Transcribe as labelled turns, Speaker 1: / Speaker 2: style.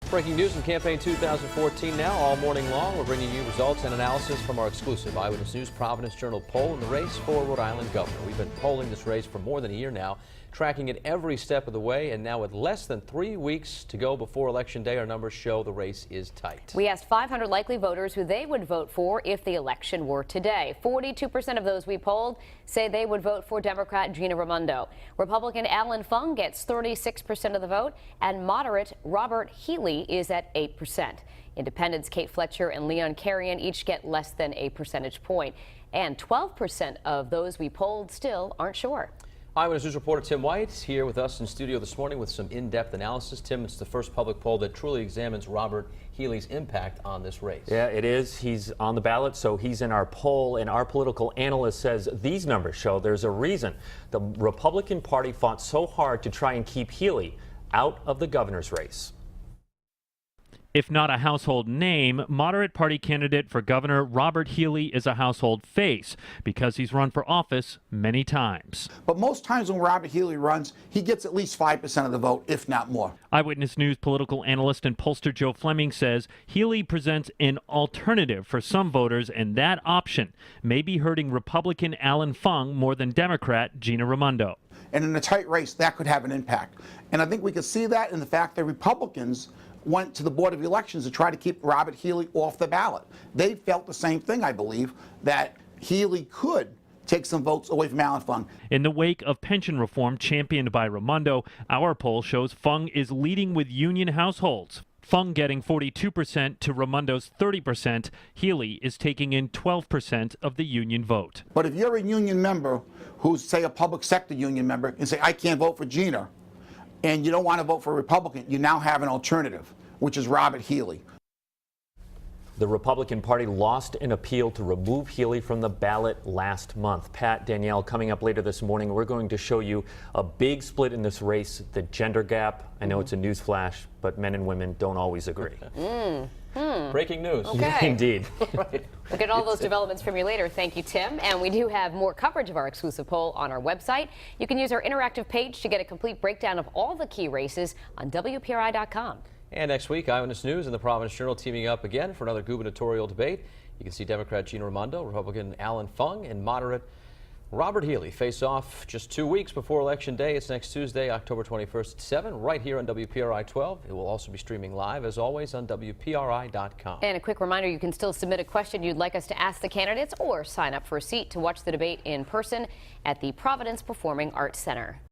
Speaker 1: Breaking news in campaign 2014 now. All morning long, we're bringing you results and analysis from our exclusive Eyewitness News Providence Journal poll in the race for Rhode Island governor. We've been polling this race for more than a year now, tracking it every step of the way, and now with less than 3 weeks to go before Election Day, our numbers show the race is tight.
Speaker 2: We asked 500 likely voters who they would vote for if the election were today. 42% of those we polled say they would vote for Democrat Gina Raimondo. Republican Alan Fung gets 36% of the vote, and moderate Robert Healey is at 8%. Independents Kate Fletcher and Leon Carrion each get less than a percentage point, and 12% of those we polled still aren't sure.
Speaker 1: Eyewitness News reporter Tim White here with us in studio this morning with some in-depth analysis. Tim, it's the first public poll that truly examines Robert Healey's impact on this race.
Speaker 3: Yeah, it is. He's on the ballot, so he's in our poll, and our political analyst says these numbers show there's a reason the Republican Party fought so hard to try and keep Healey out of the governor's race.
Speaker 4: If not a household name, moderate party candidate for governor Robert Healey is a household face because he's run for office many times.
Speaker 5: But most times when Robert Healey runs, he gets at least 5% of the vote, if not more.
Speaker 4: Eyewitness News political analyst and pollster Joe Fleming says Healey presents an alternative for some voters, and that option may be hurting Republican Alan Fung more than Democrat Gina Raimondo.
Speaker 5: And in a tight race, that could have an impact. And I think we could see that in the fact that Republicans went to the Board of Elections to try to keep Robert Healey off the ballot. They felt the same thing, I believe, that Healey could take some votes away from Alan Fung.
Speaker 4: In the wake of pension reform championed by Raimondo, our poll shows Fung is leading with union households. Fung getting 42% to Raimondo's 30%. Healey is taking in 12% of the union vote.
Speaker 5: But if you're a union member who's, say, a public sector union member and say, I can't vote for Gina, and you don't want to vote for a Republican, you now have an alternative, which is Robert Healey.
Speaker 3: The Republican Party lost an appeal to remove Healey from the ballot last month. Pat, Danielle, coming up later this morning, we're going to show you a big split in this race, the gender gap. I know it's a news flash, but men and women don't always agree.
Speaker 1: Breaking news.
Speaker 2: Okay.
Speaker 3: Indeed.
Speaker 1: Right.
Speaker 2: We'll get all those developments from you later. Thank you, Tim. And we do have more coverage of our exclusive poll on our website. You can use our interactive page to get a complete breakdown of all the key races on WPRI.com.
Speaker 1: And next week, Eyewitness News and the Providence Journal teaming up again for another gubernatorial debate. You can see Democrat Gina Raimondo, Republican Alan Fung, and moderate Robert Healey face off just 2 weeks before Election Day. It's next Tuesday, October 21st at 7, right here on WPRI 12. It will also be streaming live, as always, on WPRI.com.
Speaker 2: And a quick reminder, you can still submit a question you'd like us to ask the candidates or sign up for a seat to watch the debate in person at the Providence Performing Arts Center.